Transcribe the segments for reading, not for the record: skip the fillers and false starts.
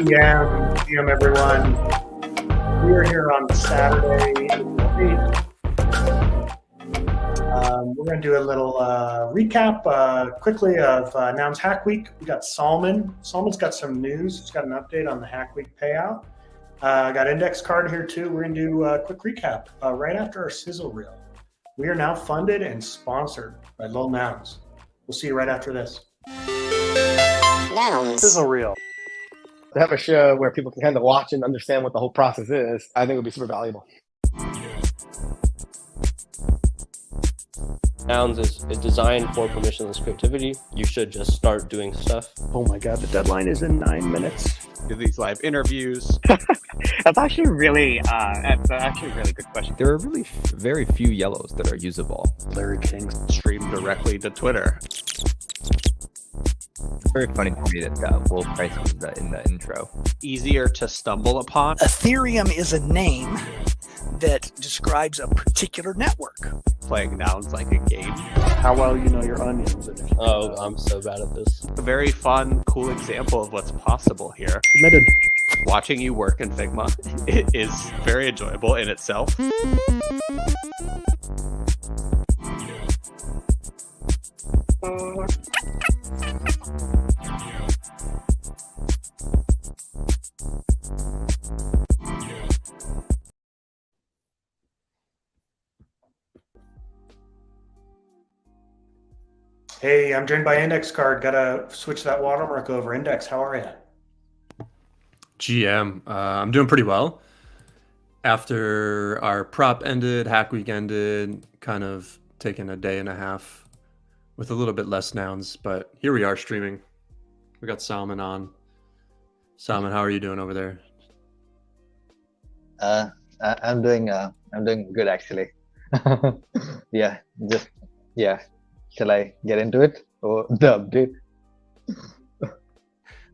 GM, everyone. We are here on Saturday, April 8th. We're going to do a little recap quickly of Nouns Hack Week. We got Salman. Salman's got some news. He's got an update on the Hack Week payout. I got Index Card here too. We're going to do a quick recap right after our sizzle reel. We are now funded and sponsored by Lil Nouns. We'll see you right after this. Nouns. Sizzle reel. To have a show where people can kind of watch and understand what the whole process is, I think would be super valuable. Nouns is designed for permissionless creativity. You should just start doing stuff. Oh my God, the deadline is in 9 minutes. Do these live interviews. That's actually really a really good question. There are really very few yellows that are usable. Larry King. Stream directly to Twitter. It's very funny to me that Will Price was in the intro. Easier to stumble upon. Ethereum is a name that describes a particular network. Playing nouns like a game. How well you know your onions. Oh, I'm so bad at this. A very fun, cool example of what's possible here. Submitted. Watching you work in Figma is very enjoyable in itself. Hey, I'm joined by Index Card. Gotta switch that watermark over. Index, how are you? GM, I'm doing pretty well. After our prop ended, Hack Week ended, kind of taking a day and a half with a little bit less nouns, but here we are streaming. We got Salman on. Salman, how are you doing over there? I'm doing good actually. Yeah. Shall I get into it or the update?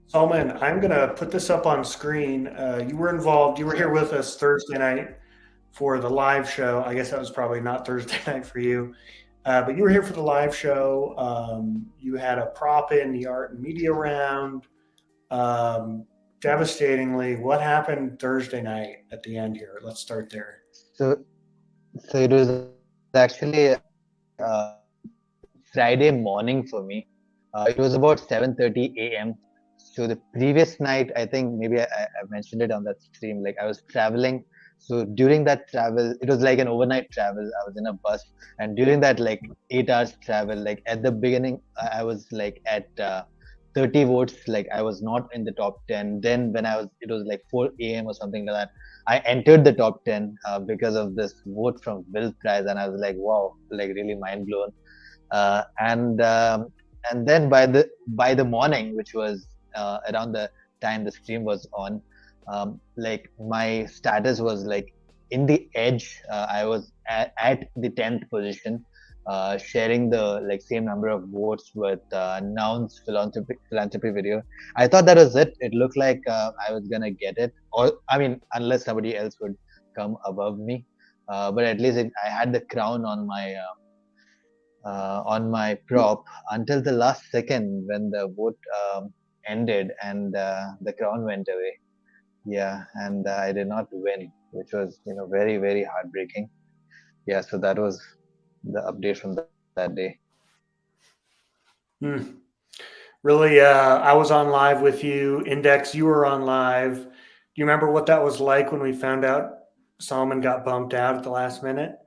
Salman, I'm going to put this up on screen. You were involved. You were here with us Thursday night for the live show. I guess that was probably not Thursday night for you. But you were here for the live show. You had a prop in the art and media round. Devastatingly, what happened Thursday night at the end here? Let's start there. So it was actually Friday morning for me. It was about 7:30 a.m. So the previous night, I think maybe I mentioned it on that stream, like I was traveling. So during that travel, it was like an overnight travel. I was in a bus, and during that like 8 hours travel, like at the beginning, I was like at 30 votes. Like I was not in the top 10. Then when it was like 4 a.m. or something like that, I entered the top 10 because of this vote from Will Price, and I was like, wow, like really mind blown. And then by the morning, which was around the time the stream was on, like my status was like in the edge. I was at the 10th position, sharing the like same number of votes with Nouns philanthropy video. I thought that was it. It looked like I was gonna get it, or I mean, unless somebody else would come above me. But at least I had the crown on my prop until the last second when the vote ended and the crown went away. Yeah, and I did not win, which was very, very heartbreaking. Yeah, so that was the update from that day. Really, I was on live with you. Index, you were on live. Do you remember what that was like when we found out Salman got bumped out at the last minute?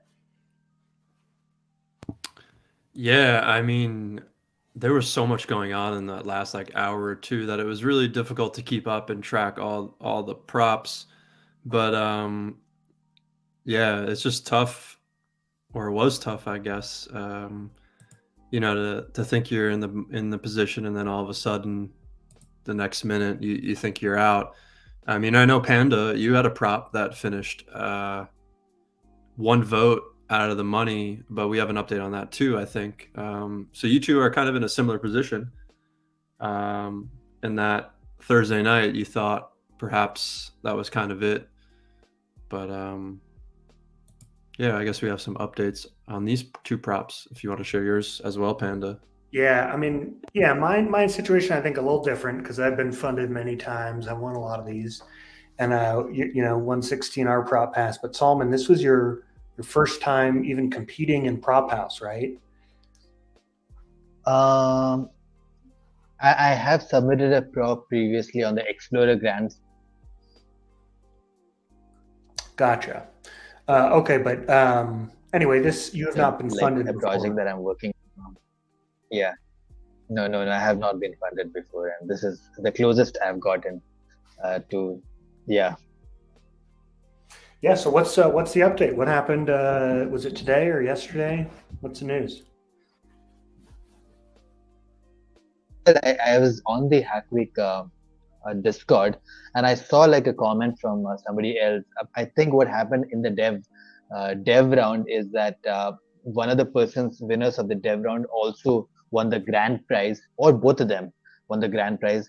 Yeah, I mean, there was so much going on in that last like hour or two that it was really difficult to keep up and track all the props. But yeah, it's just tough, or it was tough, I guess. To think you're in the position and then all of a sudden the next minute you think you're out. I mean, I know Panda, you had a prop that finished 1 vote out of the money, but we have an update on that too, I think. So you two are kind of in a similar position. In that Thursday night, you thought perhaps that was kind of it. But yeah, I guess we have some updates on these 2 props if you want to share yours as well, Panda. Yeah, I mean, yeah, my situation I think a little different because I've been funded many times. I won a lot of these, and won 16R prop pass. But Solomon, this was your first time even competing in prop house, right? Um, I have submitted a prop previously on the Explorer Grants. Gotcha. Okay, but anyway, this you have not been like funded a project before. that I'm working on. Yeah. No, I have not been funded before, and this is the closest I've gotten to. Yeah. Yeah. So what's the update? What happened? Was it today or yesterday? What's the news? Well, I was on the Hack Week Discord, and I saw like a comment from somebody else. I think what happened in the dev round is that one of the persons winners of the dev round also won the grand prize, or both of them won the grand prize.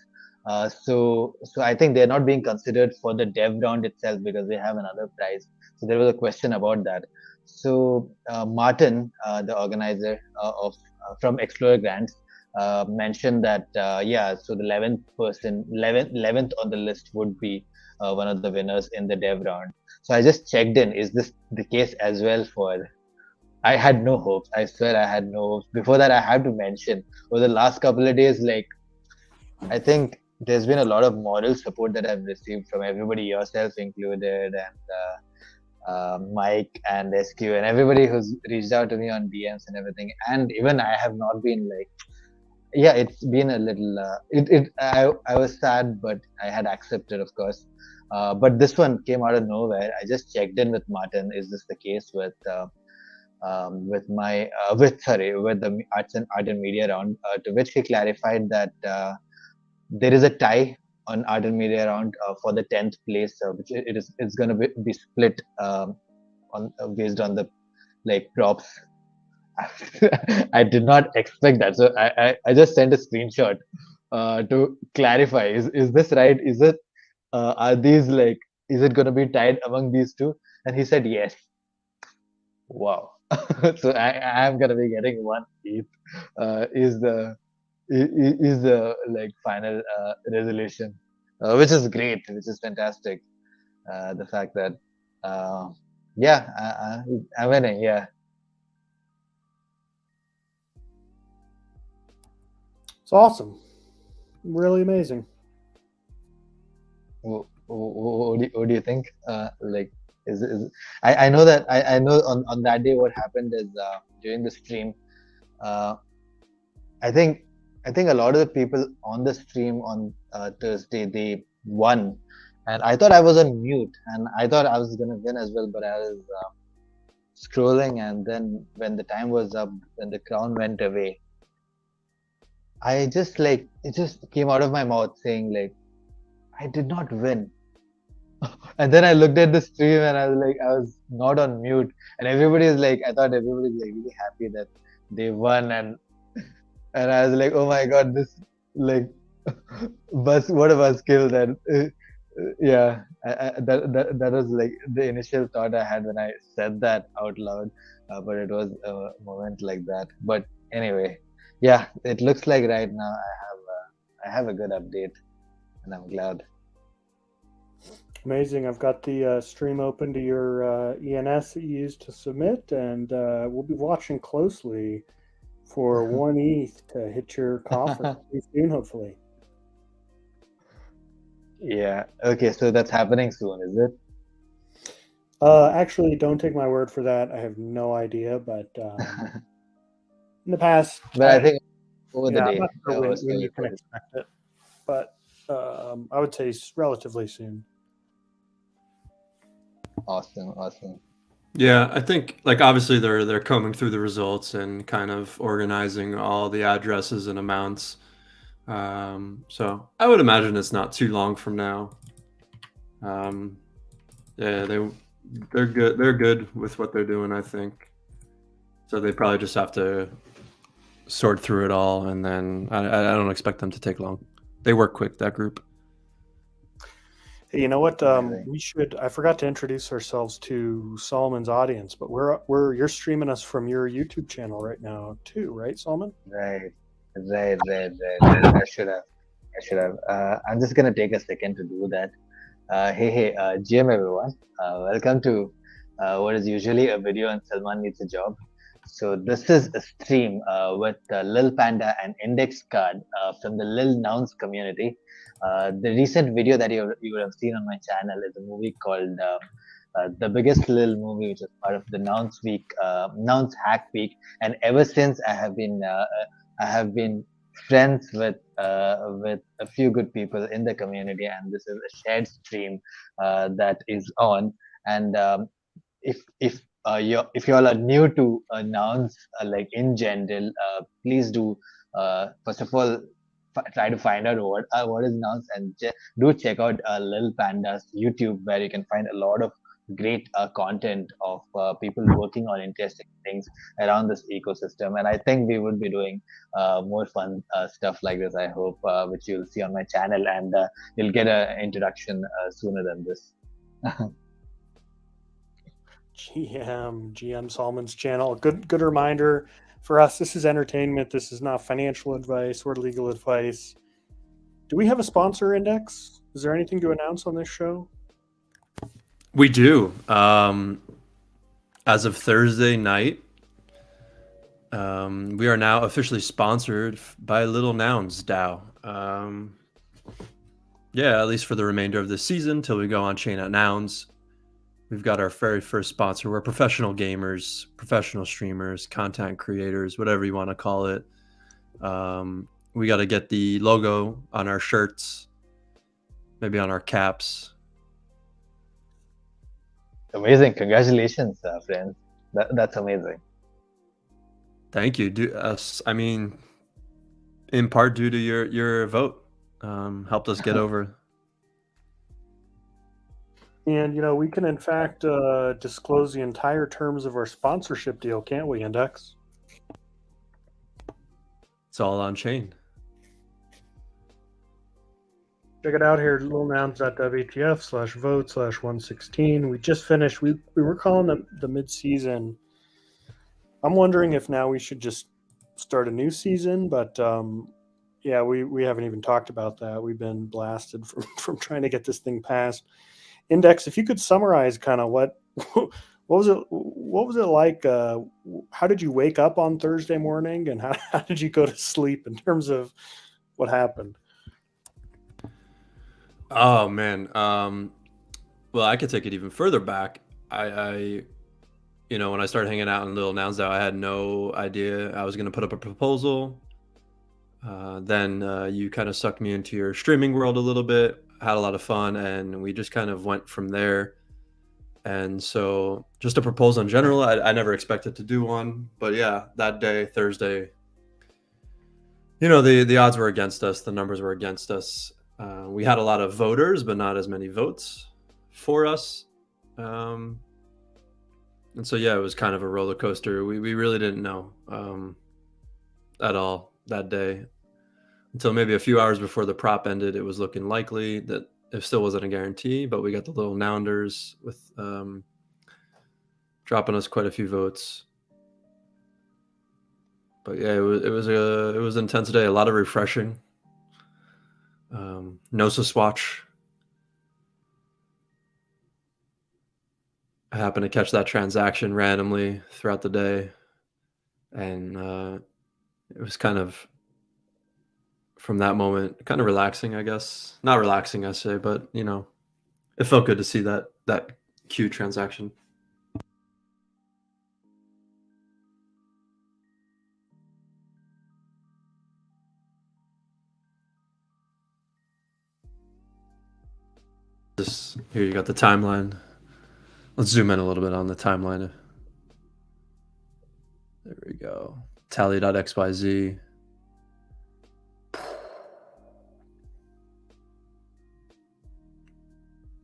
So I think they're not being considered for the dev round itself because they have another prize. So there was a question about that. So Martin, the organizer from Explorer Grants, mentioned that so the 11th on the list would be one of the winners in the dev round. So I just checked in. Is this the case as well for? I had no hopes. I swear I had no hopes. Before that, I have to mention over the last couple of days, like I think there's been a lot of moral support that I've received from everybody, yourself included, and Mike and SQ and everybody who's reached out to me on DMs and everything. And even I have not been like, yeah, it's been a little. I was sad, but I had accepted, of course. But this one came out of nowhere. I just checked in with Martin. Is this the case with the Arts and Art and Media round? To which he clarified that there is a tie on Art and Media round for the 10th place, which it's going to be split on based on the like props. I did not expect that, so I just sent a screenshot to clarify. Is this right? Is it are these like is it going to be tied among these two? And he said yes. Wow. So I am going to be getting 1/8. Is the like final resolution, which is great, which is fantastic. The fact that I'm winning. Yeah. It's awesome. Really amazing. What do you think? Like, I know that I know on that day what happened is during the stream. I think a lot of the people on the stream on Thursday they won, and I thought I was on mute, and I thought I was gonna win as well, but I was scrolling, and then when the time was up, when the crown went away, I just like it just came out of my mouth saying like I did not win. And then I looked at the stream and I was like I was not on mute, and everybody is like I thought everybody's like really happy that they won, and I was like oh my god, this like what a buzzkill that yeah that was like the initial thought I had when I said that out loud, but it was a moment like that. But anyway, yeah, it looks like right now I have a good update, and I'm glad. Amazing. I've got the stream open to your ENS that you used to submit, and we'll be watching closely for 1/8 to hit your coffers pretty soon, hopefully. Yeah. Okay. So that's happening soon, is it? Actually, don't take my word for that. I have no idea, but in the past, But I think over the yeah, day. I'm not sure or when so you it can was- expect it, but I would say relatively soon. Awesome. Yeah, I think like obviously they're combing through the results and kind of organizing all the addresses and amounts. So I would imagine it's not too long from now. Yeah, they're good. They're good with what they're doing, I think. So they probably just have to sort through it all, and then I don't expect them to take long. They work quick, that group. Hey, you know what? Amazing. We should. I forgot to introduce ourselves to Solomon's audience, but you're streaming us from your YouTube channel right now too, right, Solomon? Right. Right. I should have. I'm just gonna take a second to do that. Hey, GM everyone. Welcome to what is usually a video on Salman Needs a Job. So this is a stream with Lil Panda and Index Card from the Lil Nouns community. The recent video that you would have seen on my channel is a movie called The Biggest Lil Movie, which is part of the Nouns Week, Nouns Hack Week. And ever since I have been friends with a few good people in the community, and this is a shared stream that is on. And if you all are new to nouns, like in general, please do first of all try to find out what is nouns, and do check out Lil Panda's YouTube, where you can find a lot of great content of people working on interesting things around this ecosystem. And I think we would be doing more fun stuff like this, I hope, which you'll see on my channel, and you'll get an introduction sooner than this. GM Salman's channel. Good reminder for us. This is entertainment. This is not financial advice or legal advice. Do we have a sponsor, Index? Is there anything to announce on this show? We do. As of Thursday night, we are now officially sponsored by Little Nouns DAO. Yeah, at least for the remainder of the season till we go on chain at Nouns. We've got our very first sponsor. We're professional gamers, professional streamers, content creators, whatever you want to call it. We got to get the logo on our shirts, maybe on our caps. Amazing. Congratulations, friends. That's amazing. Thank you. I mean, in part due to your vote, helped us get over. And, we can, in fact, disclose the entire terms of our sponsorship deal, can't we, Index? It's all on chain. Check it out here, lilnouns.wtf/vote/116. We just finished. We were calling the mid-season. I'm wondering if now we should just start a new season, but yeah, we haven't even talked about that. We've been blasted from trying to get this thing passed. Index, if you could summarize kind of what was it like? How did you wake up on Thursday morning, and how did you go to sleep in terms of what happened? Oh man. Well, I could take it even further back. I when I started hanging out in Little Nouns DAO, I had no idea I was going to put up a proposal. Then you kind of sucked me into your streaming world a little bit. Had a lot of fun, and we just kind of went from there. And so just a proposal in general, I never expected to do one, but yeah, that day, Thursday, the odds were against us. The numbers were against us. We had a lot of voters, but not as many votes for us. And so, yeah, it was kind of a roller coaster. We really didn't know at all that day. Until maybe a few hours before the prop ended, it was looking likely that it still wasn't a guarantee, but we got the Little Nounders with dropping us quite a few votes. But yeah, it was an intense day. A lot of refreshing. Gnosis Swatch. I happened to catch that transaction randomly throughout the day, and it was kind of, from that moment, kind of relaxing, I guess. Not relaxing, I say, but it felt good to see that Q transaction. Here you got the timeline. Let's zoom in a little bit on the timeline. There we go. Tally.xyz.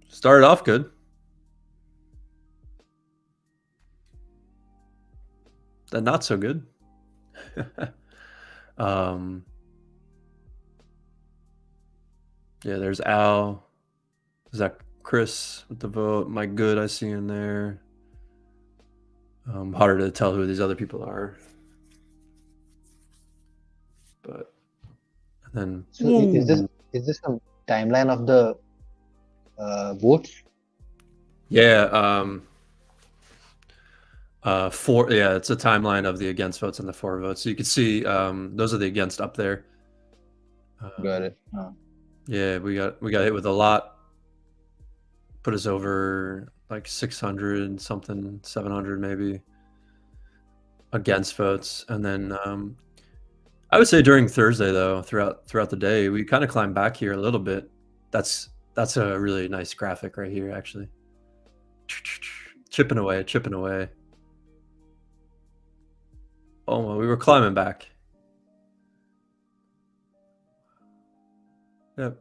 Started off good. Then not so good. Yeah, there's Al. Is that Chris with the vote? Mike Good, I see in there. Harder to tell who these other people are. But and then So is this a timeline of the votes? yeah, it's a timeline of the against votes and the for votes. So you can see those are the against up there. Got it. Yeah, we got hit with a lot. Put us over like 600 something, 700 maybe against votes, and then I would say during Thursday though, throughout the day, we kind of climbed back here a little bit. That's a really nice graphic right here, actually. Chipping away. Oh, well, we were climbing back. Yep.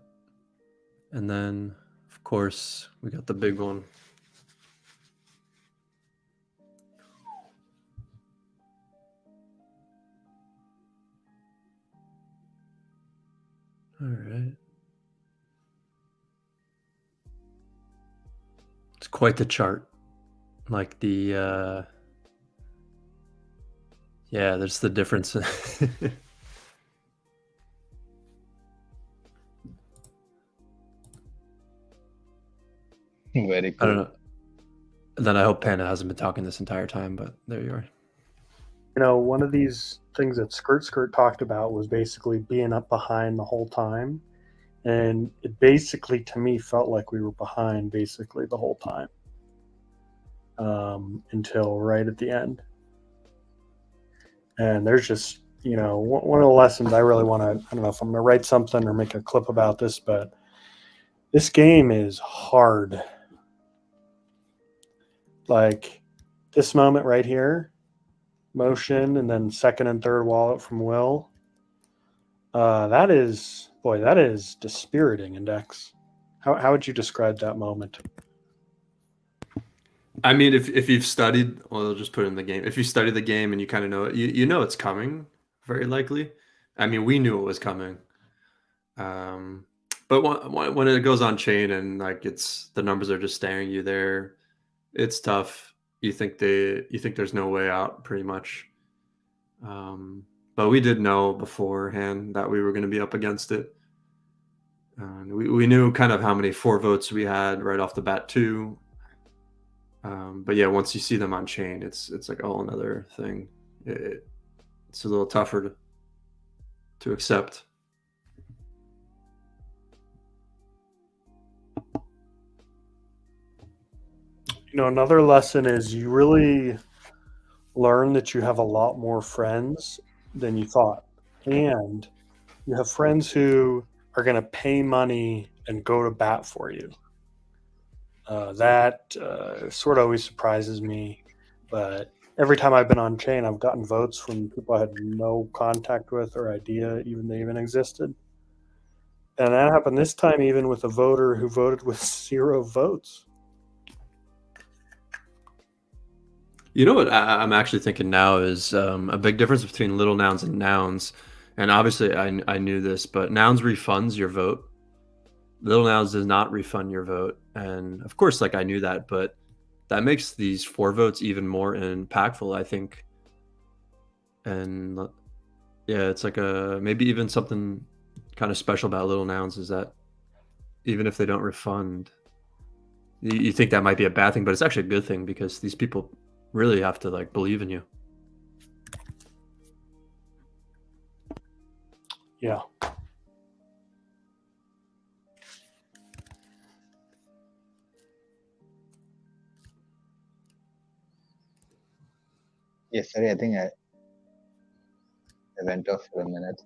And then, of course, we got the big one. All right. It's quite the chart. Like the, yeah, there's the difference. Very I don't cool. know. And then I hope Panda hasn't been talking this entire time, but there you are. You know, one of these things that Skirt talked about was basically being up behind the whole time. And it basically, to me, felt like we were behind basically the whole time until right at the end. And there's just, you know, one of the lessons I really want to, I don't know if I'm going to write something or make a clip about this, but this game is hard. Like this moment right here, motion, and then second and third wallet from Will. That is dispiriting, Index. How would you describe that moment? I mean, if you've studied, well, I'll just put it in the game. If you study the game and you kind of know it, you know it's coming, very likely. I mean, we knew it was coming. But when it goes on chain and like the numbers are just staring you there, it's tough. You think there's no way out, pretty much. But we did know beforehand that we were going to be up against it. We knew kind of how many for votes we had right off the bat too. But yeah, once you see them on chain, it's like a whole another thing. It's a little tougher to accept. You know, another lesson is you really learn that you have a lot more friends than you thought. And you have friends who are going to pay money and go to bat for you. That sort of always surprises me. But every time I've been on chain, I've gotten votes from people I had no contact with or idea they even existed. And that happened this time even with a voter who voted with 0 votes. You know what I'm actually thinking now is a big difference between little nouns and nouns. And obviously I knew this, but nouns refunds your vote. Little nouns does not refund your vote. And of course, like I knew that, but that makes these for votes even more impactful, I think. And yeah, it's like maybe even something kind of special about little nouns is that even if they don't refund, you think that might be a bad thing, but it's actually a good thing because these people really have to like believe in you. Yeah. Yes, sorry, I think I went off for a minute.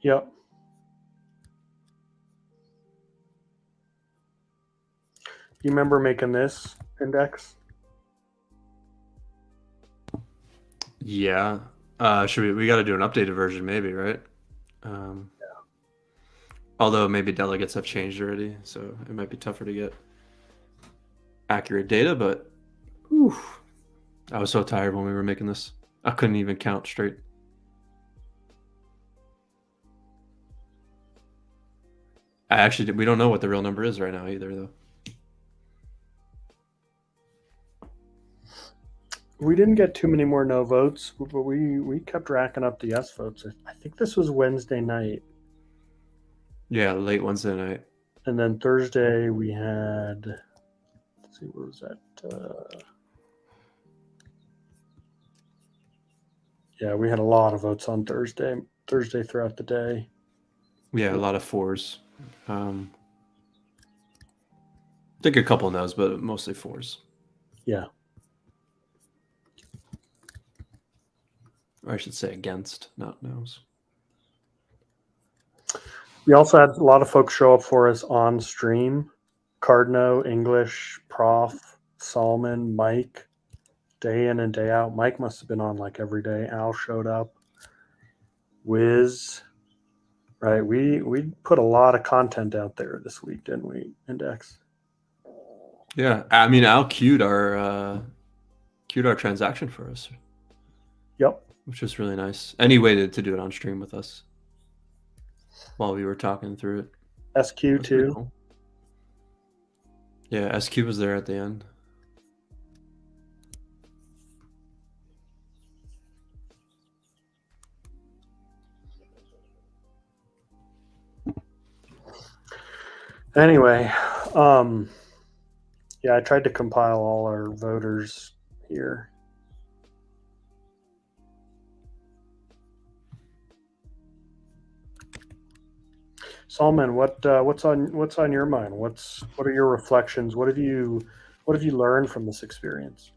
Yep. You remember making this, Index? Yeah. We got to do an updated version maybe, right? Yeah. Although maybe delegates have changed already, so it might be tougher to get accurate data, but whew, I was so tired when we were making this. I couldn't even count straight. We don't know what the real number is right now either, though. We didn't get too many more no votes, but we kept racking up the yes votes. I think this was Wednesday night, Yeah, late Wednesday night. and then Thursday we had. Let's see, where was that? Yeah, we had a lot of votes on Thursday. Thursday throughout the day. Yeah, a lot of fours. I think a couple no's, but mostly fours. Yeah. Or I should say against, not no's. We also had a lot of folks show up for us on stream. Cardno, English, Prof, Salman, Mike, day in and day out. Mike must have been on like every day. Al showed up. Wiz. Right. We put a lot of content out there this week, didn't we, Index? Yeah, I mean, Al queued our transaction for us. Yep. Which was really nice. And he waited to do it on stream with us while we were talking through it. SQ That was pretty too. cool. Yeah, SQ was there at the end. Anyway, yeah, I tried to compile all our voters here. Salman, what's on your mind? What are your reflections? What have you learned from this experience?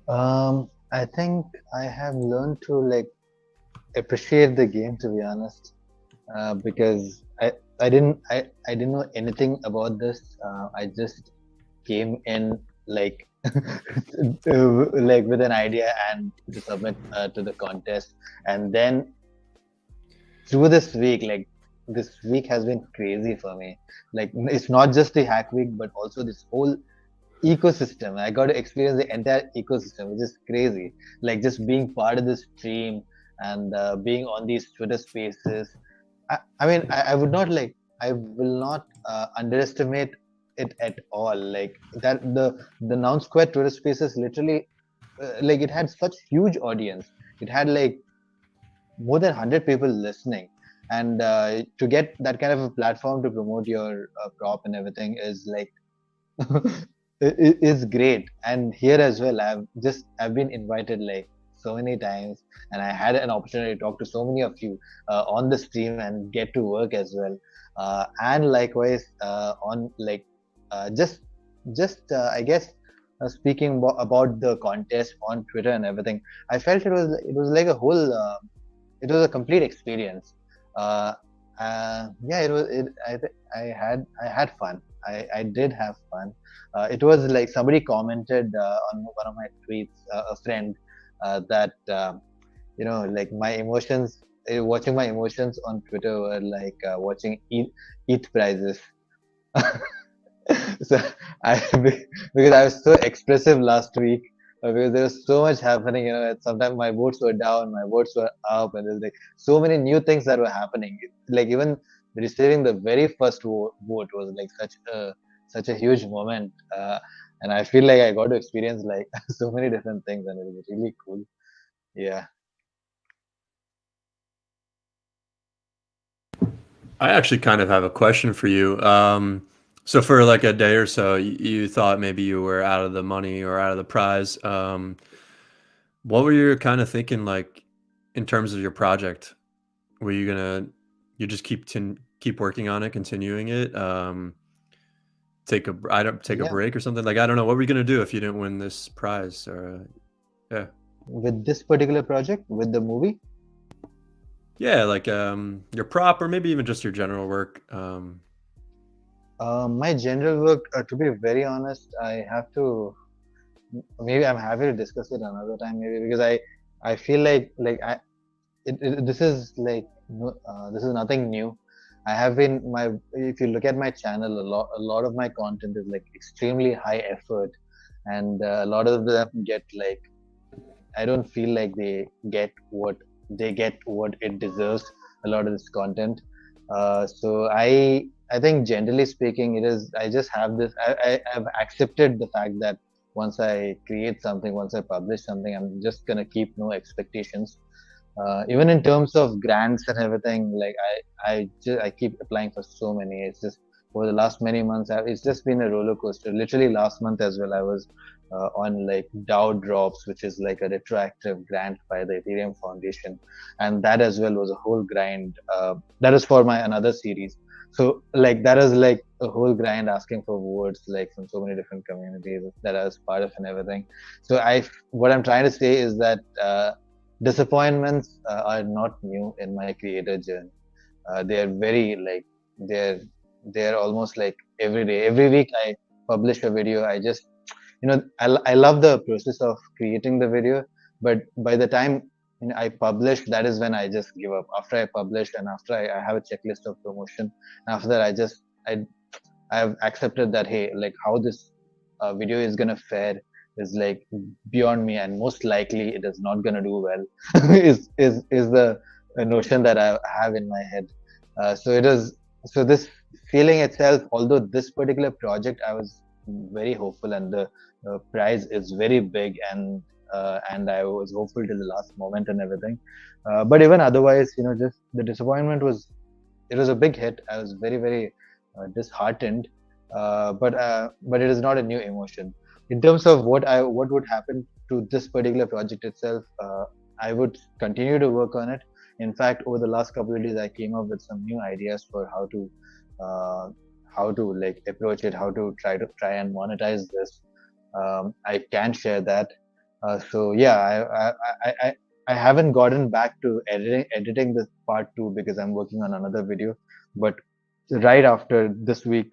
I think I have learned to like appreciate the game, to be honest, because I didn't know anything about this. I just came in like like with an idea and to submit to the contest, and then through this week, like this week has been crazy for me. Like it's not just the hack week, but also this whole ecosystem. I got to experience the entire ecosystem, which is crazy. Like just being part of this stream and being on these Twitter spaces. I mean, I would not like, I will not underestimate it at all. Like that, the Noun Square Twitter spaces literally, like it had such huge audience. It had like more than 100 people listening, and to get that kind of a platform to promote your prop and everything is like is great. And here as well, I've been invited like so many times, and I had an opportunity to talk to so many of you on the stream and get to work as well, and likewise on like just I guess speaking about the contest on Twitter and everything. I felt it was like a whole it was a complete experience. Yeah, I had fun. I did have fun. It was like somebody commented on one of my tweets, a friend, that you know, like my emotions, watching my emotions on Twitter were like watching ETH prices. So because I was so expressive last week, because there was so much happening. You know, sometimes my votes were down, my votes were up, and there's like so many new things that were happening. Like even receiving the very first vote was like such a huge moment, and I feel like I got to experience like so many different things, and it was really cool. Yeah. I actually kind of have a question for you. So for like a day or so, you thought maybe you were out of the money or out of the prize. What were you kind of thinking, like in terms of your project? Were you just keep working on it, continuing it? Take a Yeah. break or something? Like, I don't know. What were you gonna do if you didn't win this prize? Or yeah, With this particular project, with the movie. yeah, like your prop or maybe even just your general work. My general work, to be very honest, I have to. Maybe I'm happy to discuss it another time. Maybe because I feel like this is like this is nothing new. I have been if you look at my channel, a lot of my content is like extremely high effort, and a lot of them get like, I don't feel like they get what it deserves. A lot of this content. So I think generally speaking, it is. I just have this. I've accepted the fact that once I create something, once I publish something, I'm just gonna keep no expectations. Even in terms of grants and everything, like I keep applying for so many. It's just over the last many months, it's just been a roller coaster. Literally last month as well, I was on like DAO Drops, which is like a retroactive grant by the Ethereum Foundation, and that as well was a whole grind. That is for my another series. So like that is like a whole grind asking for votes like from so many different communities that I was part of and everything. So what I'm trying to say is that disappointments are not new in my creator journey. They are very like they're they're almost like every day. Every week I publish a video. I just I love the process of creating the video, but by the time I publish, that is when I just give up. After I publish and after I have a checklist of promotion, after that I've accepted that hey, like how this video is gonna fare is like beyond me, and most likely it is not gonna do well. Is the notion that I have in my head. So it is. So this feeling itself, although this particular project I was very hopeful, and the prize is very big, and I was hopeful till the last moment and everything. But even otherwise, just the disappointment it was a big hit. I was very very disheartened, but it is not a new emotion. In terms of what would happen to this particular project itself, I would continue to work on it. In fact, over the last couple of days, I came up with some new ideas for how to like approach it, how to try and monetize this. I can share that. So yeah, I haven't gotten back to editing this part 2 because I'm working on another video. But right after this week,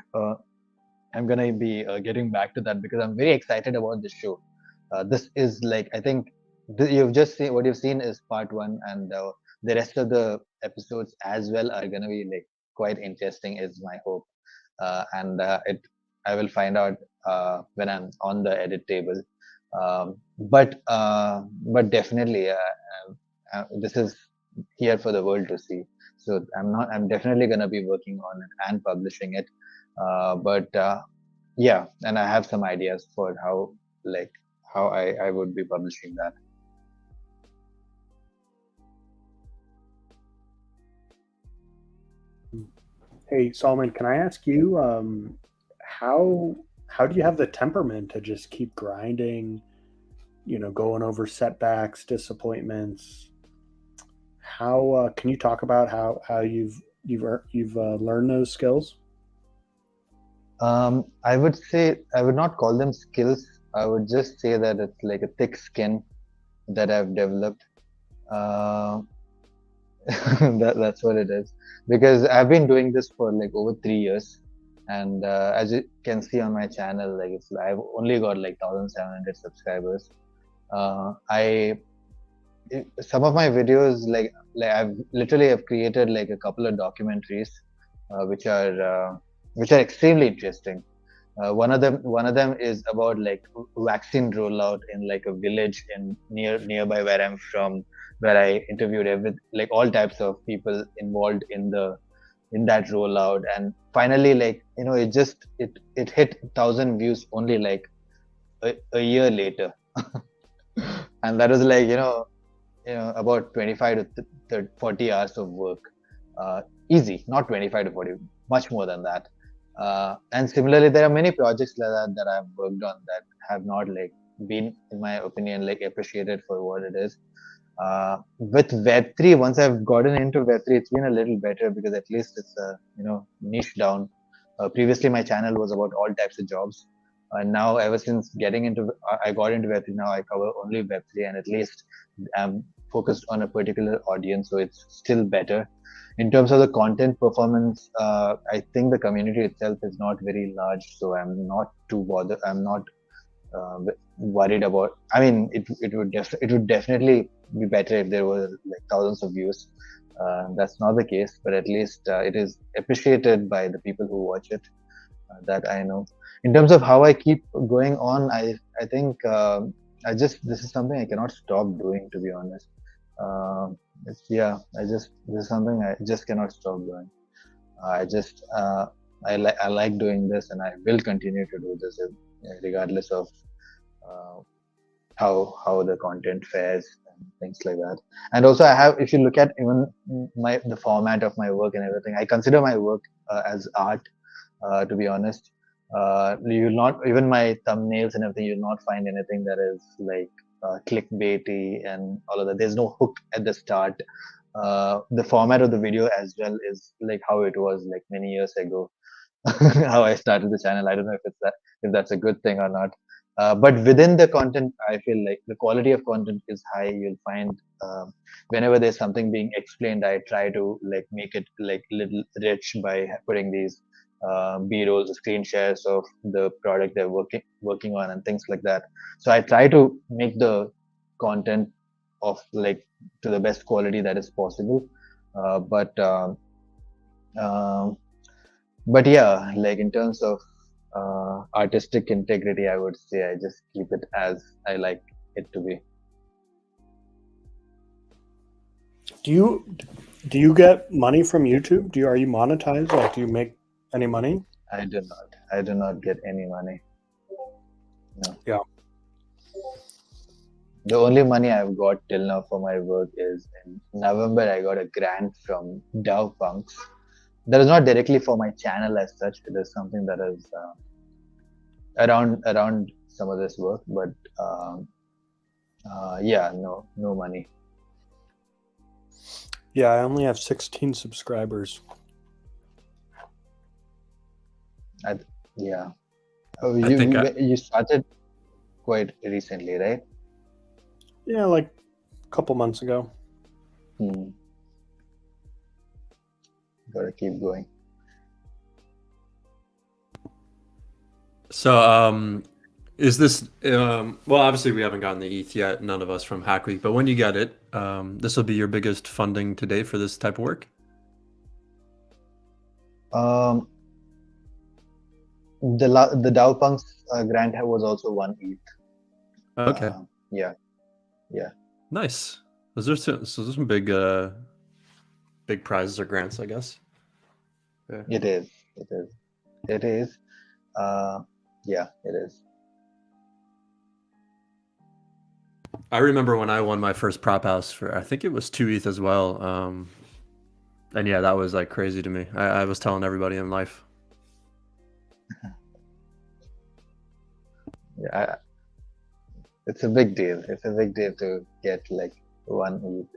I'm gonna be getting back to that because I'm very excited about this show. This is like I think you've just seen what you've seen is part 1, and the rest of the episodes as well are gonna be like quite interesting. Is my hope, and I will find out when I'm on the edit table. But definitely, this is here for the world to see. So I'm definitely gonna be working on it and publishing it. But yeah, and I have some ideas for how I would be publishing that. Hey, Solomon, can I ask you how do you have the temperament to just keep grinding, going over setbacks, disappointments? How can you talk about how you've learned those skills? I would say I would not call them skills. I would just say that it's like a thick skin that I've developed. That's what it is, because I've been doing this for like over 3 years, and as you can see on my channel, like I've only got like 1,700 subscribers. Some of my videos like I've literally have created like a couple of documentaries, which are extremely interesting. One of them is about like vaccine rollout in like a village in nearby where I'm from, where I interviewed all types of people involved in that rollout, and finally it hit 1,000 views only like a year later, and that was like about 25 to 40 hours of work, easy, not 25 to 40, much more than that. And similarly, there are many projects like that I've worked on that have not like been, in my opinion, like appreciated for what it is. With Web3, once I've gotten into Web3, it's been a little better because at least it's niche down. Previously, my channel was about all types of jobs, and now ever since I got into Web3, now I cover only Web3, and at least I'm focused on a particular audience, so it's still better. In terms of the content performance, I think the community itself is not very large, so I'm not too bothered. I'm not worried about. I mean, it would definitely be better if there were like thousands of views. That's not the case, but at least it is appreciated by the people who watch it. That I know. In terms of how I keep going on, I think this is something I cannot stop doing, to be honest. This is something I just cannot stop doing. I like doing this, and I will continue to do this regardless of how the content fares and things like that. And also, I have, if you look at even the format of my work and everything, I consider my work as art. To be honest, you'll not, even my thumbnails and everything, you'll not find anything that is like clickbaity and all of that. There's no hook at the start. The format of the video as well is like how it was like many years ago, how I started the channel. I don't know if that's a good thing or not. But within the content, I feel like the quality of content is high. You'll find whenever there's something being explained, I try to like make it like little rich by putting these b-rolls, screen shares of the product they're working on and things like that. So I try to make the content of like to the best quality that is possible. But yeah, like in terms of artistic integrity, I would say I just keep it as I like it to be. Do you get money from YouTube? Are you monetized? Like, do you make any money? I do not get any money. No. Yeah. The only money I've got till now for my work is in November. I got a grant from Dove Punks. That is not directly for my channel as such. It is something that is around some of this work, but yeah, no money. Yeah, I only have 16 subscribers. Yeah. think You started quite recently, right? Yeah, like a couple months ago. Gotta keep going. So, is this well, obviously we haven't gotten the ETH yet, none of us from Hack Week, but when you get it, this will be your biggest funding to date for this type of work? The Dove Punks grant was also 1 ETH. Okay. Yeah. Nice. Those are some big prizes or grants, I guess. Yeah. It is. Yeah, it is. I remember when I won my first prop house for, I think it was 2 ETH as well. And yeah, that was like crazy to me. I was telling everybody in life. Yeah, it's a big deal. It's a big deal to get like 1 ETH.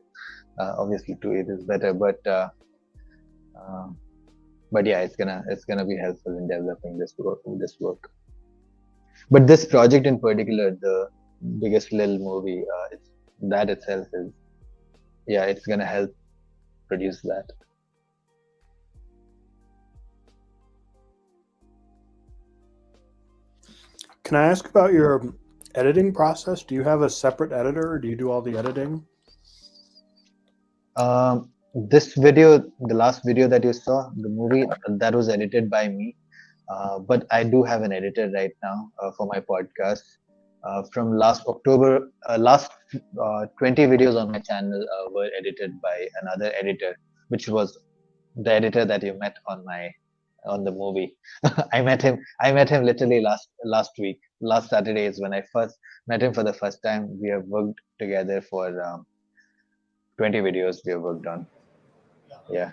Obviously 2 ETH is better, but yeah, it's gonna be helpful in developing this work. But this project in particular, the Biggest Lil movie, that itself is, yeah, it's gonna help produce that. Can I ask about your editing process? Do you have a separate editor, or do you do all the editing? This video, the last video that you saw, the movie, that was edited by me. But I do have an editor right now for my podcast. From last October, last 20 videos on my channel were edited by another editor, which was the editor that you met on the movie. I met him literally last week. Last Saturday is when I first met him for the first time. We have worked together for 20 videos we have worked on. Yeah.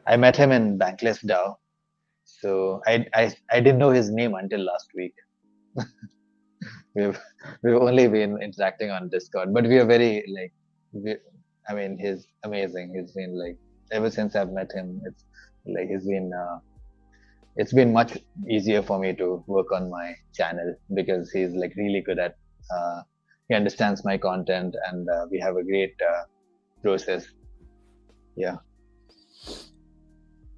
I met him in Bankless DAO. So I didn't know his name until last week. we've only been interacting on Discord, but we are very I mean, he's amazing. He's been like, ever since I've met him, it's like it's been much easier for me to work on my channel because he's like really good at he understands my content, and we have a great process. Yeah.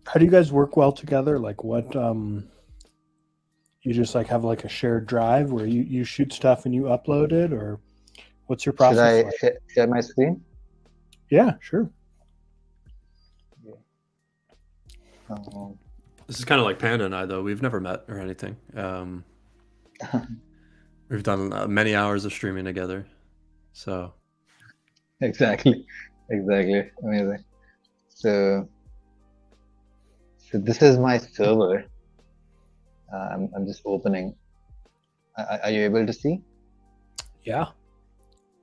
How do you guys work well together? Like, what you just like have like a shared drive where you shoot stuff and you upload it, or what's your process? Should I share my screen? Yeah, sure. This is kind of like Panda and I, though. We've never met or anything. We've done many hours of streaming together. So Exactly. Amazing. So this is my server. I'm just opening Are you able to see? Yeah.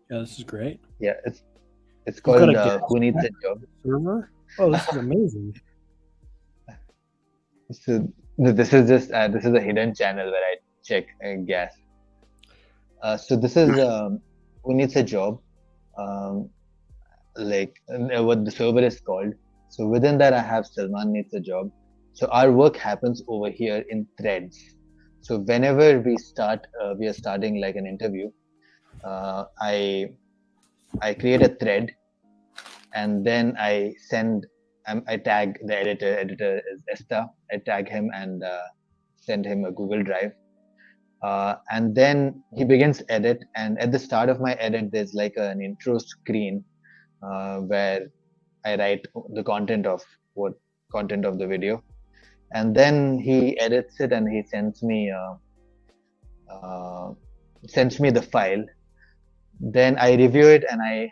Yeah, this is great. Yeah, it's You've called got a gas Who Needs a Job. server? Oh, this is amazing. So this is just this is a hidden channel where I check gas. So this is Who Needs a Job, what the server is called. So within that I have Salman Needs a Job. So our work happens over here in threads. So whenever we are starting like an interview, I create a thread, and then I tag the editor. Editor is Esta. I tag him and send him a Google Drive. And then he begins edit. And at the start of my edit, there's like an intro screen where I write the content of the video. And then he edits it and he sends me the file. Then I review it and I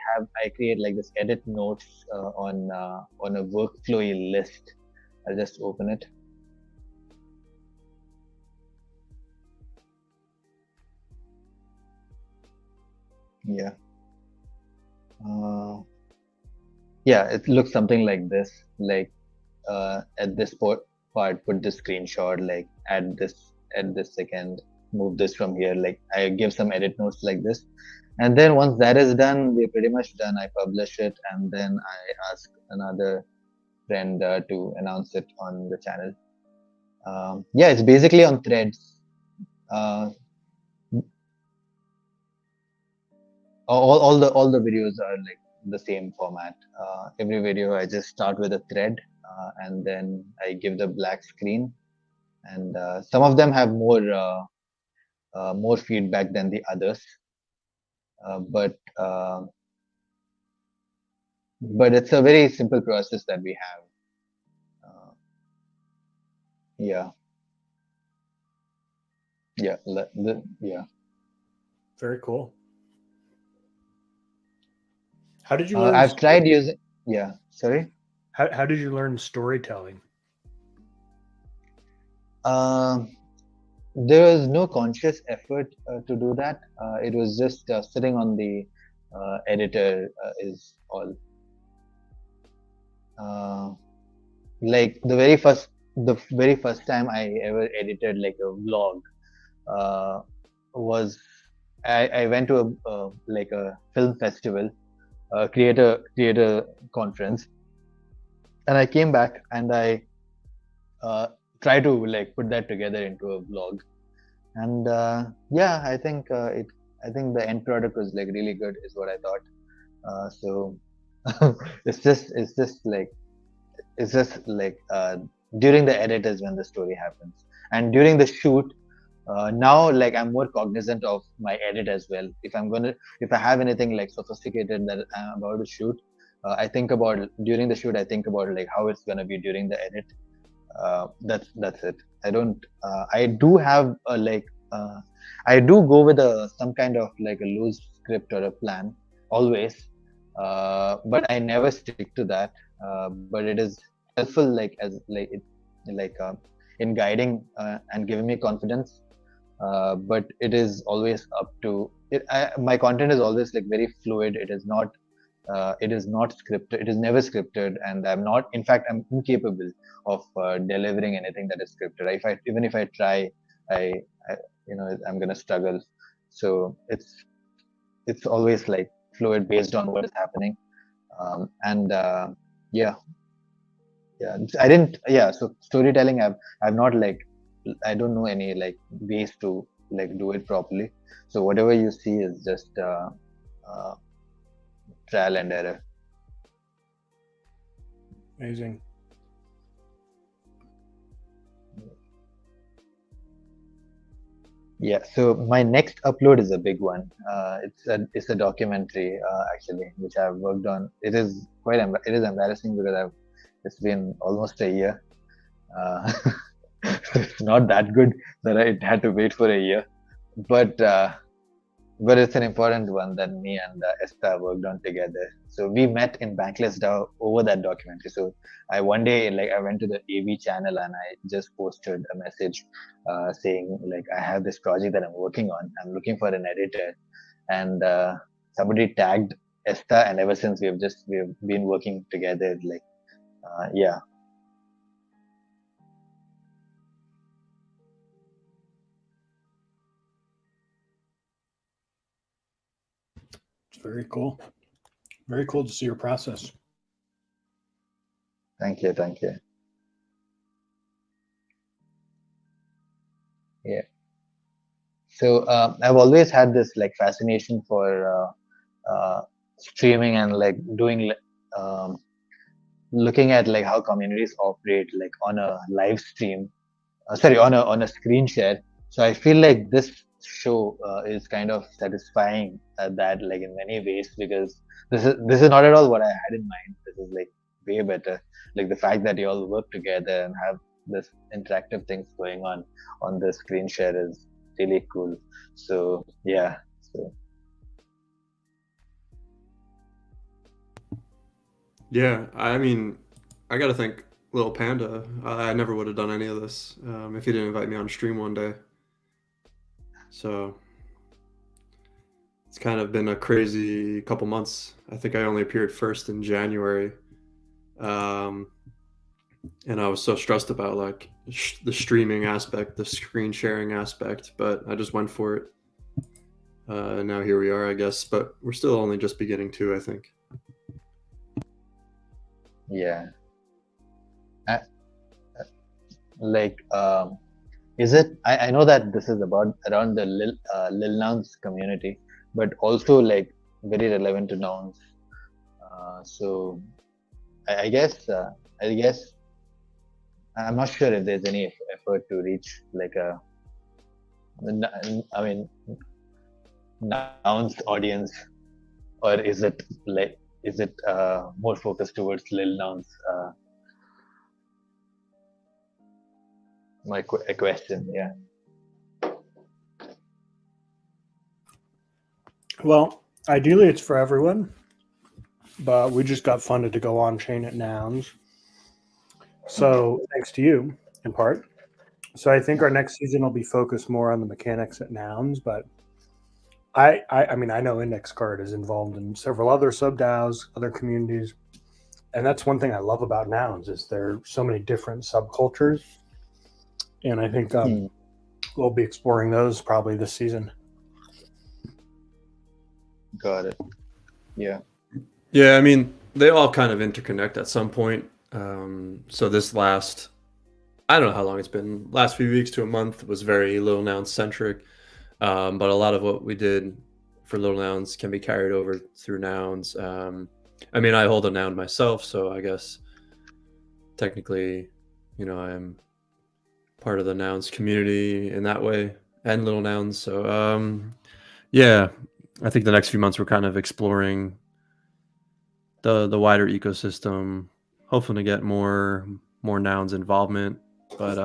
create like this edit notes on a workflowy list. I'll just open it. Yeah. Yeah, it looks something like this. Like at this part, put this screenshot. Like add this second, move this from here. Like I give some edit notes like this. And then once that is done, we're pretty much done. I publish it, and then I ask another friend to announce it on the channel. Yeah, it's basically on threads. All the videos are like the same format. Every video I just start with a thread, and then I give the black screen. And some of them have more feedback than the others. But it's a very simple process that we have. Yeah. Very cool. How did you learn? I've tried using. Yeah. Sorry. How did you learn storytelling? There was no conscious effort to do that. It was just sitting on the editor is all. Like the very first time I ever edited like a vlog was I went to a film festival, creator conference, and I came back and I try to like put that together into a vlog. And yeah, I think the end product was like really good is what I thought. So it's just like during the edit is when the story happens, and during the shoot now like I'm more cognizant of my edit as well. If I have anything like sophisticated that I'm about to shoot, I think about during the shoot. I think about like how it's gonna be during the edit. That's it. I do have I do go with some kind of like a loose script or a plan always, but I never stick to that. But it is helpful in guiding and giving me confidence. But it is always up to it. My content is always like very fluid. It is not scripted. It is never scripted, and I'm incapable of delivering anything that is scripted. Even if I try, I'm gonna struggle. So it's always like fluid based on what is happening. So storytelling, I've not like, I don't know any like ways to like do it properly. So whatever you see is just trial and error. Amazing. Yeah, so my next upload is a big one. It's a documentary actually, which I've worked on. It is embarrassing because it's been almost a year. It's not that good that I had to wait for a year, but but it's an important one that me and Esther worked on together. So we met in Bankless DAO over that documentary. So I one day I went to the AV channel and I just posted a message saying I have this project that I'm working on. I'm looking for an editor, and somebody tagged Esther, and ever since we've been working together. Yeah. It's very cool. Very cool to see your process. Thank you. Yeah. So I've always had this fascination for streaming and doing looking at how communities operate on a live stream. Sorry, on a screen share. So I feel this show is kind of satisfying that in many ways, because this is not at all what I had in mind. This is way better. The fact that you all work together and have this interactive things going on the screen share is really cool. So yeah. So Yeah, I mean, I gotta thank Little Panda. I never would have done any of this if he didn't invite me on stream one day. So it's kind of been a crazy couple months. I think I only appeared first in January. And I was so stressed about the streaming aspect, the screen sharing aspect, but I just went for it. And now here we are, I guess, but we're still only just beginning to, I think. yeah. Is it? I know that this is around the Lil Nouns community, but also very relevant to nouns. So I guess I'm not sure if there's any effort to reach nouns audience, or is it more focused towards Lil Nouns? My question, yeah. Well, ideally it's for everyone, but we just got funded to go on chain at Nouns. So thanks to you, in part. So I think our next season will be focused more on the mechanics at Nouns, but I mean, I know Index Card is involved in several other sub DAOs, other communities, and that's one thing I love about Nouns is there are so many different subcultures, and I think we'll be exploring those probably this season. Got it. Yeah. Yeah, I mean, they all kind of interconnect at some point. So this I don't know how long it's been, last few weeks to a month was very Little Nouns centric. But a lot of what we did for Little Nouns can be carried over through Nouns. I mean, I hold a noun myself, so I guess technically, I am part of the Nouns community in that way, and Little Nouns. So yeah, I think the next few months we're kind of exploring the wider ecosystem, hoping to get more Nouns involvement, but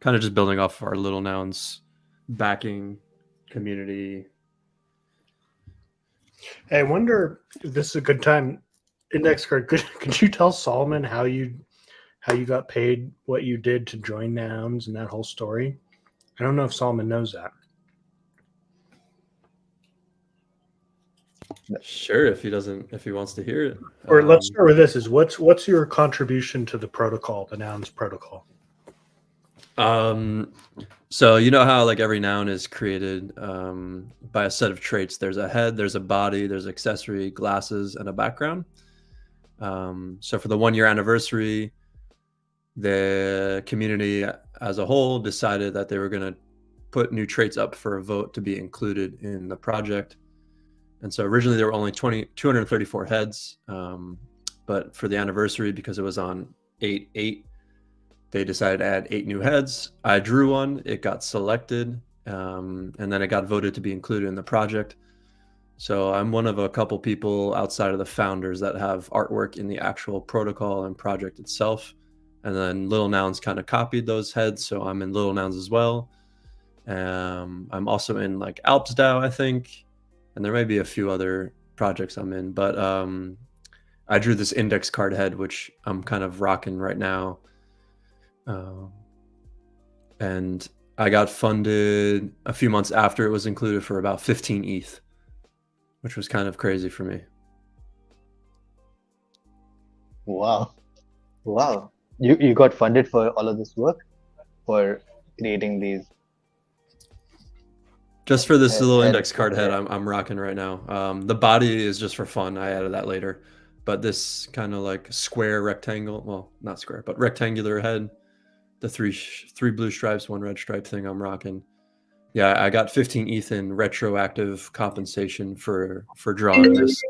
kind of just building off our Little Nouns backing community. Hey, I wonder if this is a good time. Index Card, could you tell Solomon how you got paid, what you did to join Nouns, and that whole story? I don't know if Solomon knows that. Sure, if he wants to hear it. Or let's start with this: what's your contribution to the protocol, the Nouns protocol? So you know how every noun is created by a set of traits. There's a head, there's a body, there's accessory, glasses, and a background. So for the 1-year anniversary, the community as a whole decided that they were going to put new traits up for a vote to be included in the project. And so originally there were only 234 heads, but for the anniversary, because it was on 8/8, they decided to add 8 new heads. I drew one, it got selected, and then it got voted to be included in the project. So I'm one of a couple people outside of the founders that have artwork in the actual protocol and project itself. And then Little Nouns kind of copied those heads, so I'm in Little Nouns as well. I'm also in like Alps DAO, I think, and there may be a few other projects I'm in. But I drew this index card head, which I'm kind of rocking right now, and I got funded a few months after it was included for about 15 ETH, which was kind of crazy for me. Wow. Wow. You got funded for all of this work for creating these. Just for this little Head- index card head I'm rocking right now. The body is just for fun. I added that later. But this kind of like square rectangle, well, not square, but rectangular head, the three blue stripes, 1 red stripe thing I'm rocking. Yeah, I got 15 ETH in retroactive compensation for drawing this.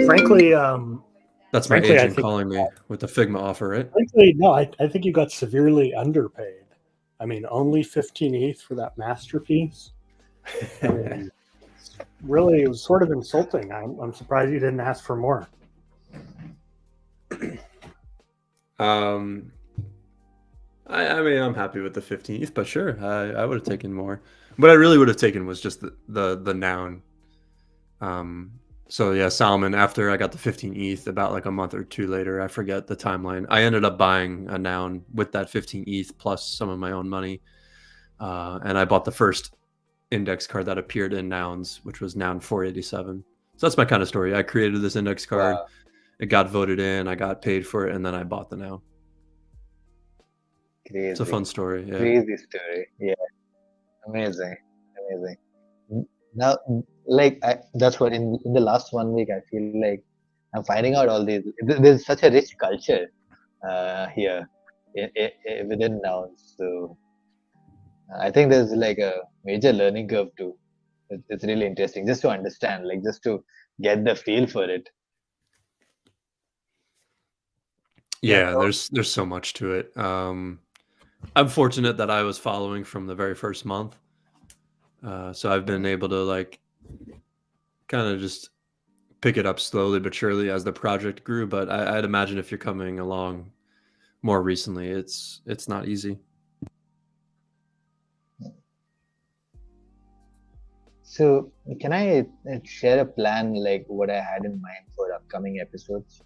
Frankly, That's my Frankly, I agent think- calling me with the Figma offer, right? frankly, no, I think you got severely underpaid. I mean, only 15 ETH for that masterpiece. I mean, really, it was sort of insulting. I'm surprised you didn't ask for more. I mean, I'm happy with the 15 ETH, but sure, I would have taken more. What I really would have taken was just the noun. So yeah, Salmon, after I got the 15 ETH, about like a month or two later, I forget the timeline, I ended up buying a noun with that 15 ETH plus some of my own money. And I bought the first index card that appeared in nouns, which was noun 487. So that's my kind of story. I created this index card. Wow. It got voted in. I got paid for it, and then I bought the noun. Crazy. It's a fun story. Yeah. Crazy story. Yeah. Amazing. Now, like, that's what in the last 1 week, I feel like I'm finding out all these. There's such a rich culture here within nouns. So I think there's like a major learning curve too. It's really interesting just to understand, like just to get the feel for it. Yeah, there's so much to it. I'm fortunate that I was following from the very first month. So I've been able to like kind of just pick it up slowly but surely as the project grew. But I'd imagine if you're coming along more recently, it's not easy. So can I share a plan, like what I had in mind for upcoming episodes?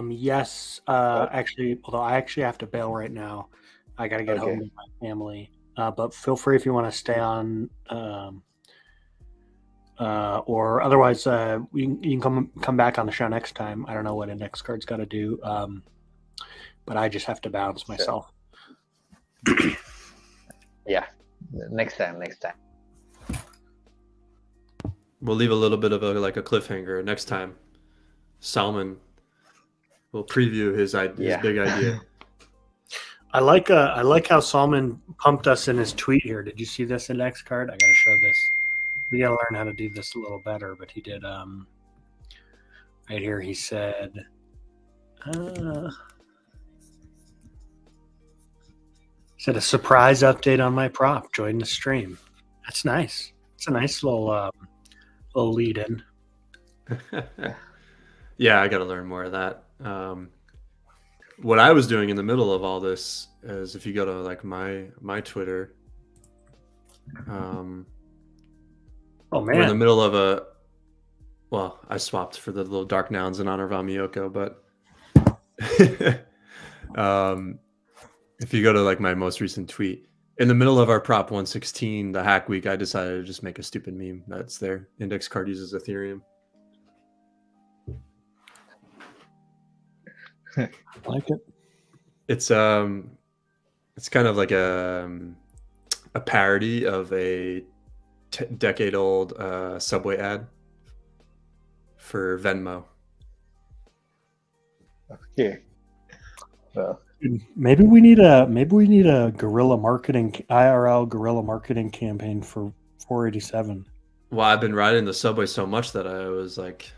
Yes. Actually, although I actually have to bail right now, I got to get Okay. home to my family. But feel free if you want to stay on, or otherwise, you can come back on the show next time. I don't know what index card's got to do, but I just have to bounce myself. Yeah, next time. We'll leave a little bit of a cliffhanger next time. Salmon will preview his Yeah. big idea. I like how Salman pumped us in his tweet here. Did you see this index card? I got to show this. We got to learn how to do this a little better. But he did. Right here, he said. Said a surprise update on my prop. Join the stream. That's nice. It's a nice little lead in. Yeah, I got to learn more of that. What I was doing in the middle of all this is, if you go to like my Twitter, Oh we're in the man, middle of well, I swapped for the little dark nouns in honor of Amiyoko, but if you go to like my most recent tweet, in the middle of our Prop 116, the hack week, I decided to just make a stupid meme that's there. Index card uses Ethereum. I like it. It's kind of like a parody of a decade-old Subway ad for Venmo. Okay. Well, Maybe we need a guerrilla marketing IRL guerrilla marketing campaign for 487. Well, I've been riding the subway so much that I was like,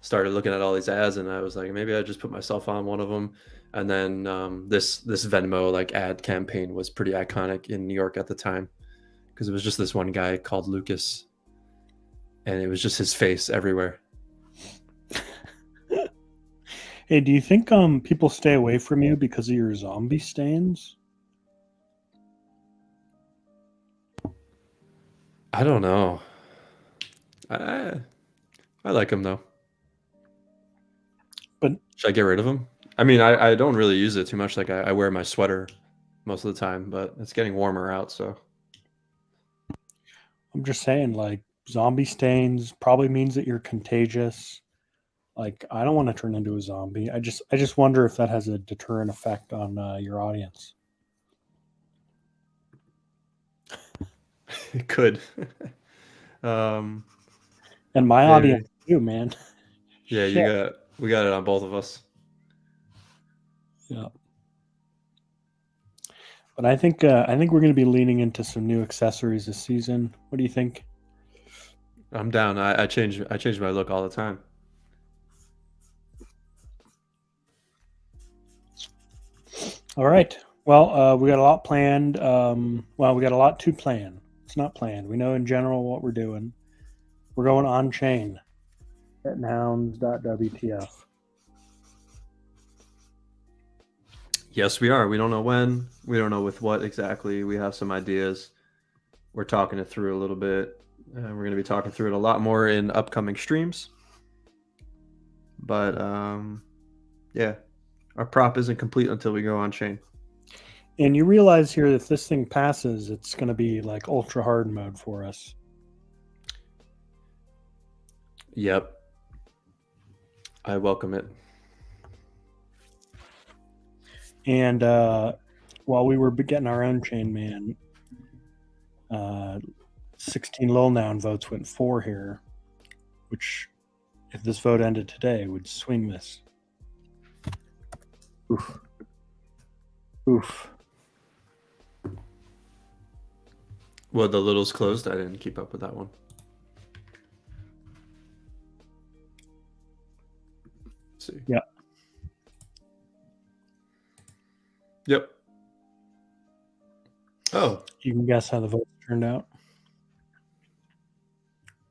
started looking at all these ads, and I was like, maybe I just put myself on one of them. And then this Venmo like ad campaign was pretty iconic in New York at the time, because it was just this one guy called Lucas, and it was just his face everywhere. Hey, do you think people stay away from you because of your zombie stains? I don't know. I like him though. But should I get rid of him? I mean, I don't really use it too much. Like I wear my sweater most of the time, but it's getting warmer out, so I'm just saying, like, zombie stains probably means that you're contagious. Like, I don't want to turn into a zombie. I just wonder if that has a deterrent effect on your audience. it could. And my Maybe. audience too, man. Yeah, Shit. we got it on both of us. Yeah. But I think we're going to be leaning into some new accessories this season. What do you think? I'm down. I change my look all the time. All right. Well, we got a lot planned. Well, we got a lot to plan. It's not planned. We know in general what we're doing. We're going on chain at nouns.wtf. Yes, we are. We don't know when. We don't know with what exactly. We have some ideas. We're talking it through a little bit. We're going to be talking through it a lot more in upcoming streams. But yeah, our prop isn't complete until we go on chain. And you realize here that if this thing passes, it's going to be like ultra hard mode for us. Yep. I welcome it. And while we were getting our own chain, man, 16 lol noun votes went 4 here, which, if this vote ended today, would swing this. Oof. Oof. Well, the little's closed. I didn't keep up with that one. Let's see. Yeah. Yep. Oh. You can guess how the votes turned out.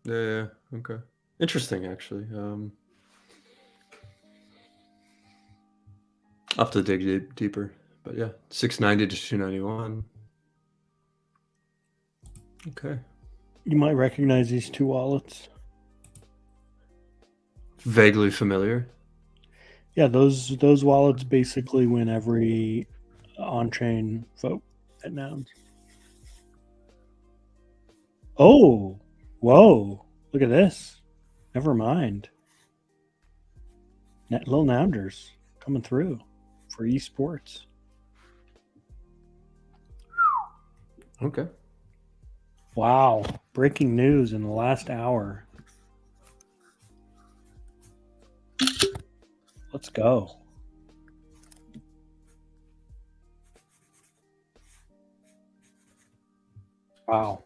Yeah. Okay. Interesting, actually. I'll have to dig deeper. But yeah, 690 to 291. Okay. You might recognize these two wallets. Vaguely familiar. Yeah, those wallets basically win every on-chain vote at nouns. Oh, whoa! Look at this. Never mind. Little Nounders coming through for esports. Okay. Wow! Breaking news in the last hour. Let's go. Wow.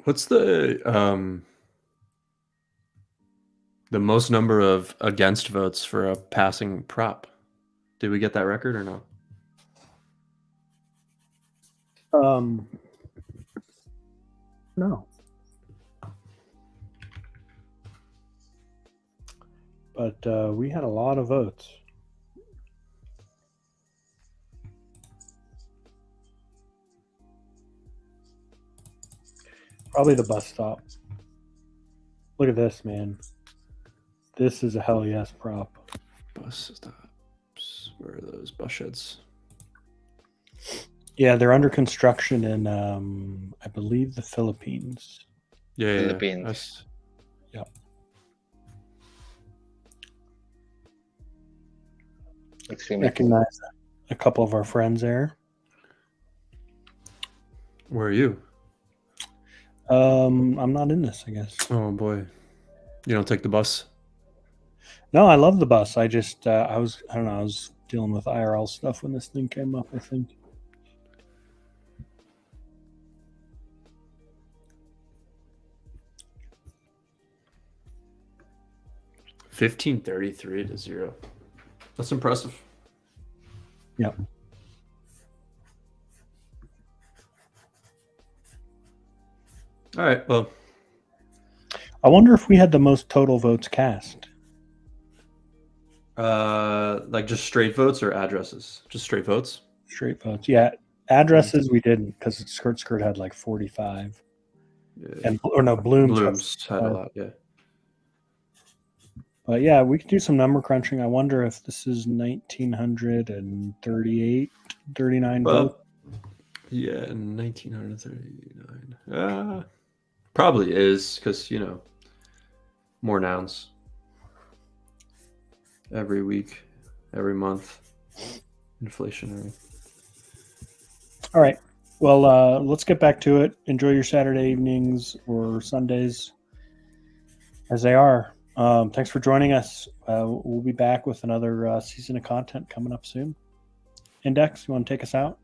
What's the most number of against votes for a passing prop? Did we get that record or no? No. But we had a lot of votes. Probably the bus stop. Look at this, man. This is a hell yes prop. Bus stops. Where are those bus sheds? Yeah, they're under construction in, I believe, the Philippines. Yeah, Philippines. Nice. Yep. Extremely cool. Recognize a couple of our friends there. Where are you? I'm not in this, I guess. Oh boy. You don't take the bus? No, I love the bus. I just I don't know, I was dealing with IRL stuff when this thing came up, I think. $15.33 to 0. That's impressive. Yep. All right. Well, I wonder if we had the most total votes cast. like just straight votes or addresses? Just straight votes. Straight votes. Yeah. Addresses we didn't because Skirt had like 45. Yeah. And or no, Blooms had a lot. Yeah. But yeah, we could do some number crunching. I wonder if this is 1938, 39 Well, votes. yeah, 1939. Probably is because more nouns every week, every month, inflationary. All right. Well, let's get back to it. Enjoy your Saturday evenings or Sundays as they are. Thanks for joining us. We'll be back with another season of content coming up soon. Index, you want to take us out?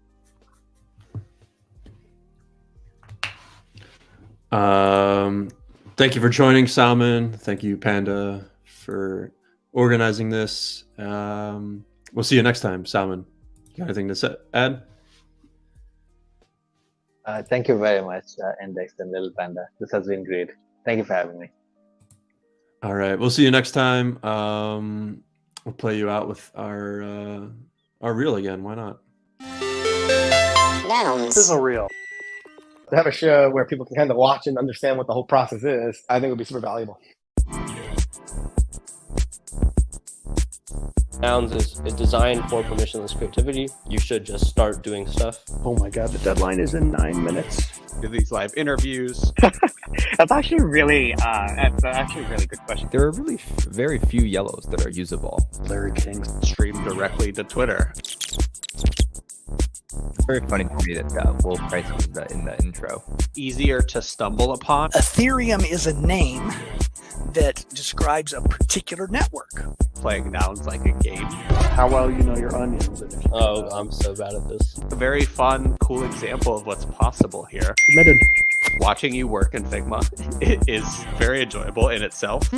Thank you for joining, Salmon. Thank you, Panda, for organizing this. We'll see you next time, Salmon. You got anything to add? Thank you very much, Index and Little Panda. This has been great. Thank you for having me. All right, we'll see you next time. We'll play you out with our reel again. Why not? Sizzle reel. To have a show where people can kind of watch and understand what the whole process is, I think would be super valuable. Nouns is designed for permissionless creativity. You should just start doing stuff. Oh my God, the deadline is in 9 minutes. Do these live interviews. That's actually really a really good question. There are really very few yellows that are usable. Larry King. Stream directly to Twitter. It's very funny to me that Will Price was in the intro. Easier to stumble upon. Ethereum is a name that describes a particular network. Playing nouns like a game. How well you know your onions. Oh, I'm so bad at this. A very fun, cool example of what's possible here. Submitted. Watching you work in Figma is very enjoyable in itself.